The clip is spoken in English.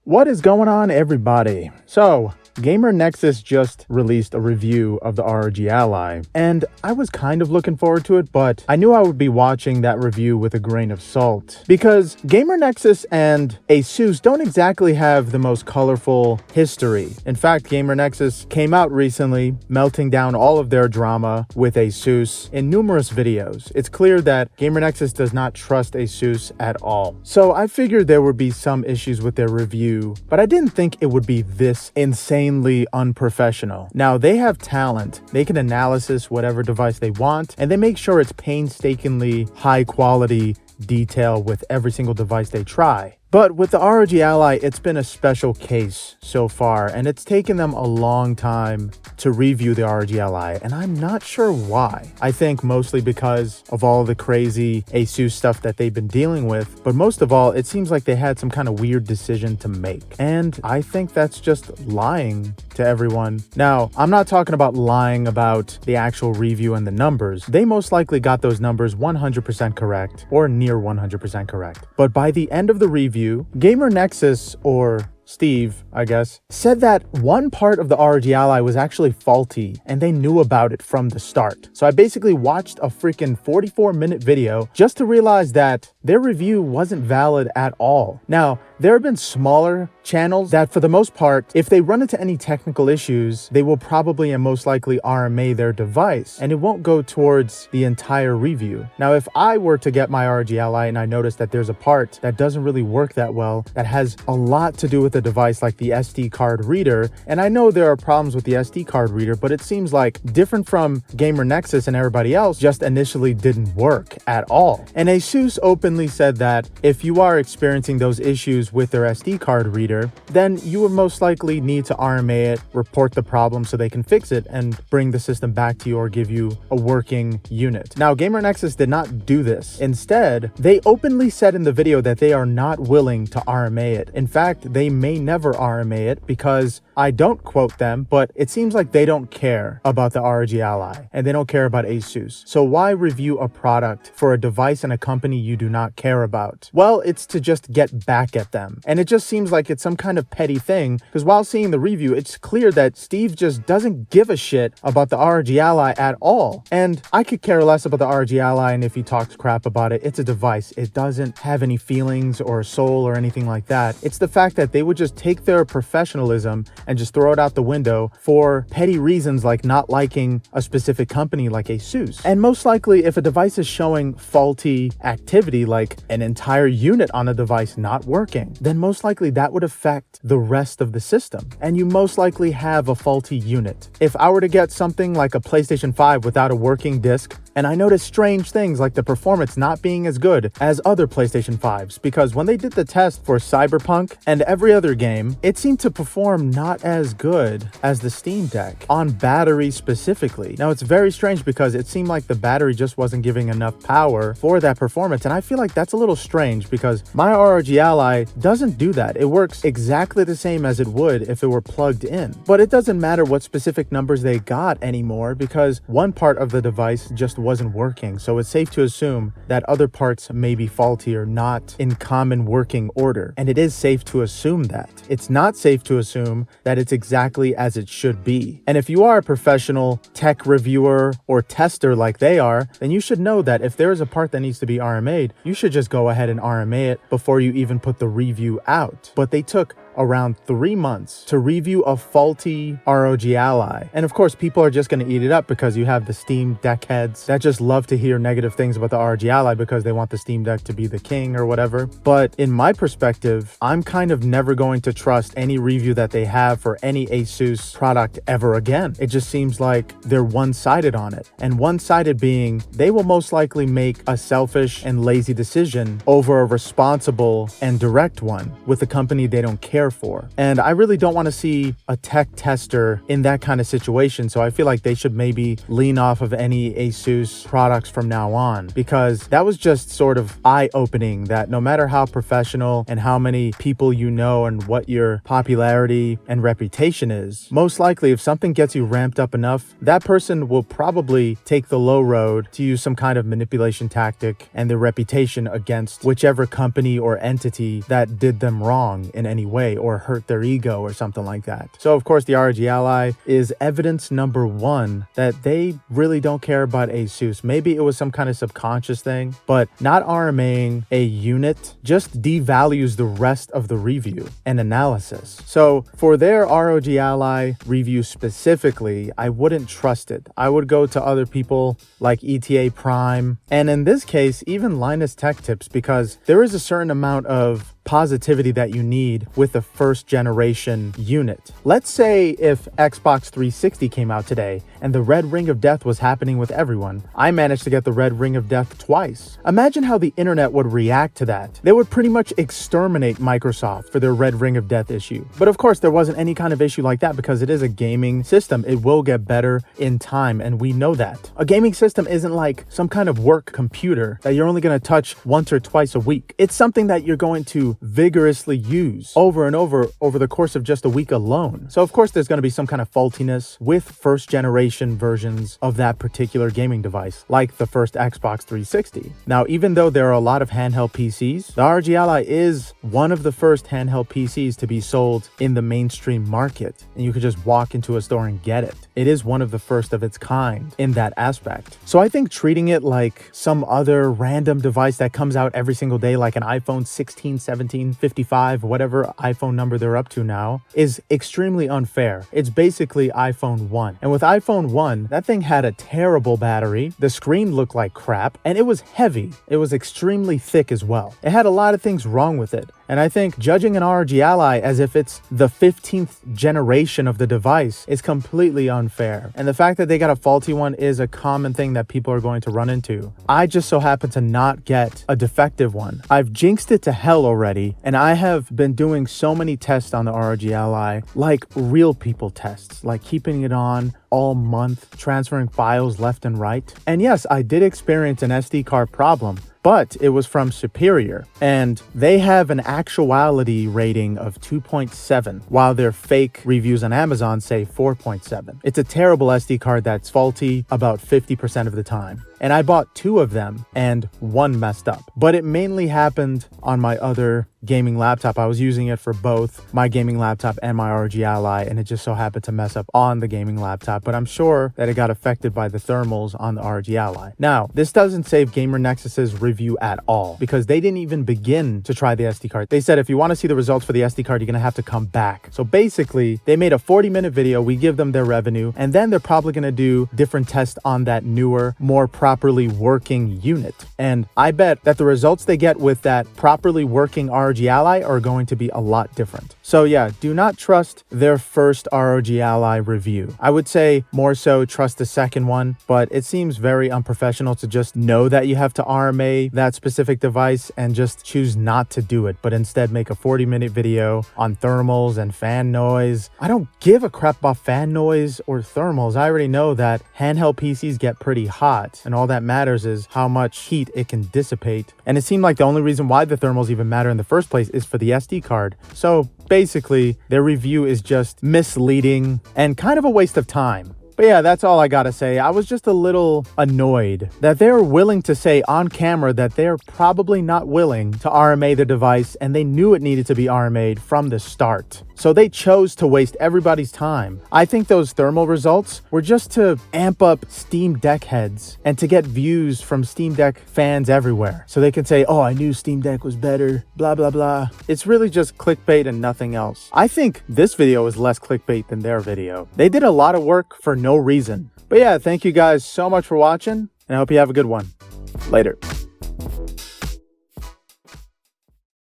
What is going on, everybody? So, Gamer Nexus just released a review of the ROG Ally, and I was kind of looking forward to it, but I knew I would be watching that review with a grain of salt, because Gamer Nexus and Asus don't exactly have the most colorful history. In fact, Gamer Nexus came out recently, melting down all of their drama with Asus in numerous videos. It's clear that Gamer Nexus does not trust Asus at all. So I figured there would be some issues with their review, but I didn't think it would be this insanely unprofessional. Now, they have talent. They can analysis whatever device they want, and they make sure it's painstakingly high quality detail with every single device they try. But with the ROG Ally, it's been a special case so far, and it's taken them a long time to review the ROG Ally, and I'm not sure why. I think mostly because of all the crazy Asus stuff that they've been dealing with, but most of all, it seems like they had some kind of weird decision to make. And I think that's just lying to everyone. Now, I'm not talking about lying about the actual review and the numbers. They most likely got those numbers 100% correct, or near 100% correct. But by the end of the review, Gamer Nexus, or Steve, I guess, said that one part of the ROG Ally was actually faulty and they knew about it from the start. So I basically watched a freaking 44-minute video just to realize that their review wasn't valid at all. Now, there have been smaller channels that, for the most part, if they run into any technical issues, they will probably and most likely RMA their device, and it won't go towards the entire review. Now, if I were to get my ROG Ally and I notice that there's a part that doesn't really work that well, that has a lot to do with the device, like the SD card reader, and I know there are problems with the SD card reader, but it seems like, different from Gamer Nexus and everybody else, just initially didn't work at all. And Asus openly said that if you are experiencing those issues with their SD card reader, then you would most likely need to RMA it, report the problem so they can fix it and bring the system back to you or give you a working unit. Now, Gamer Nexus did not do this. Instead, they openly said in the video that they are not willing to RMA it. In fact, they may never RMA it, because I don't quote them, but it seems like they don't care about the ROG Ally and they don't care about Asus. So why review a product for a device and a company you do not care about? Well, it's to just get back at them. And it just seems like it's some kind of petty thing, because while seeing the review, it's clear that Steve just doesn't give a shit about the ROG Ally at all. And I could care less about the ROG Ally, and if he talks crap about it, it's a device. It doesn't have any feelings or soul or anything like that. It's the fact that they would just take their professionalism and just throw it out the window for petty reasons like not liking a specific company like Asus. And most likely, if a device is showing faulty activity, like an entire unit on a device not working, then most likely that would affect the rest of the system, and you most likely have a faulty unit. If I were to get something like a PlayStation 5 without a working disc, and I noticed strange things like the performance not being as good as other PlayStation 5s, because when they did the test for Cyberpunk and every other game, it seemed to perform not as good as the Steam Deck, on battery specifically. Now, it's very strange because it seemed like the battery just wasn't giving enough power for that performance, and I feel like that's a little strange because my ROG Ally doesn't do that. It works exactly the same as it would if it were plugged in. But it doesn't matter what specific numbers they got anymore, because one part of the device just wasn't working. So it's safe to assume that other parts may be faulty or not in common working order. And it is safe to assume that. It's not safe to assume that it's exactly as it should be. And if you are a professional tech reviewer or tester like they are, then you should know that if there is a part that needs to be RMA'd, you should just go ahead and RMA it before you even put the review out. But they took around 3 months to review a faulty ROG Ally. And of course, people are just going to eat it up because you have the Steam Deck heads that just love to hear negative things about the ROG Ally because they want the Steam Deck to be the king or whatever. But in my perspective, I'm kind of never going to trust any review that they have for any Asus product ever again. It just seems like they're one-sided on it. And one-sided being, they will most likely make a selfish and lazy decision over a responsible and direct one with a company they don't care for. And I really don't want to see a tech tester in that kind of situation, so I feel like they should maybe lean off of any Asus products from now on, because that was just sort of eye-opening that no matter how professional and how many people you know and what your popularity and reputation is, most likely if something gets you ramped up enough, that person will probably take the low road to use some kind of manipulation tactic and their reputation against whichever company or entity that did them wrong in any way. lie or hurt their ego or something like that. So of course the ROG Ally is evidence number one that they really don't care about Asus. Maybe it was some kind of subconscious thing, but not RMAing a unit just devalues the rest of the review and analysis. So for their ROG Ally review specifically, I wouldn't trust it. I would go to other people like ETA Prime, and in this case, even Linus Tech Tips, because there is a certain amount of positivity that you need with the first generation unit. Let's say if Xbox 360 came out today and the red ring of death was happening with everyone. I managed to get the red ring of death twice. Imagine how the internet would react to that. They would pretty much exterminate Microsoft for their red ring of death issue. But of course, there wasn't any kind of issue like that because it is a gaming system. It will get better in time, and we know that. A gaming system isn't like some kind of work computer that you're only going to touch once or twice a week. It's something that you're going to vigorously use over and over the course of just a week alone. So of course there's going to be some kind of faultiness with first generation versions of that particular gaming device, like the first Xbox 360. Now, even though there are a lot of handheld PCs, the ROG Ally is one of the first handheld PCs to be sold in the mainstream market, and you could just walk into a store and get it. It is one of the first of its kind in that aspect. So I think treating it like some other random device that comes out every single day, like an iPhone 16, 17, 55, whatever iPhone number they're up to now, is extremely unfair. It's basically iPhone 1. And with iPhone 1, that thing had a terrible battery, the screen looked like crap, and it was heavy. It was extremely thick as well. It had a lot of things wrong with it. And I think judging an ROG Ally as if it's the 15th generation of the device is completely unfair. And the fact that they got a faulty one is a common thing that people are going to run into. I just so happen to not get a defective one. I've jinxed it to hell already, and I have been doing so many tests on the ROG Ally, like real people tests, like keeping it on all month, transferring files left and right. And yes, I did experience an SD card problem, but it was from Superior, and they have an actuality rating of 2.7, while their fake reviews on Amazon say 4.7. It's a terrible SD card that's faulty about 50% of the time. And I bought 2 of them and one messed up. But it mainly happened on my other gaming laptop. I was using it for both my gaming laptop and my ROG Ally, and it just so happened to mess up on the gaming laptop. But I'm sure that it got affected by the thermals on the ROG Ally. Now, this doesn't save Gamer Nexus's review at all, because they didn't even begin to try the SD card. They said if you want to see the results for the SD card, you're going to have to come back. So basically, they made a 40-minute video. We give them their revenue, and then they're probably going to do different tests on that newer, more properly working unit. And I bet that the results they get with that properly working ROG Ally are going to be a lot different. So yeah, do not trust their first ROG Ally review. I would say more so trust the second one, but it seems very unprofessional to just know that you have to RMA that specific device and just choose not to do it, but instead make a 40-minute video on thermals and fan noise. I don't give a crap about fan noise or thermals. I already know that handheld PCs get pretty hot, and all that matters is how much heat it can dissipate. And it seemed like the only reason why the thermals even matter in the first place is for the SD card. So basically, their review is just misleading and kind of a waste of time. But yeah, that's all I gotta say. I was just a little annoyed that they're willing to say on camera that they're probably not willing to RMA the device, and they knew it needed to be RMA'd from the start. So they chose to waste everybody's time. I think those thermal results were just to amp up Steam Deck heads and to get views from Steam Deck fans everywhere. So they can say, oh, I knew Steam Deck was better, blah, blah, blah. It's really just clickbait and nothing else. I think this video is less clickbait than their video. They did a lot of work for no reason. But yeah, thank you guys so much for watching, and I hope you have a good one. Later.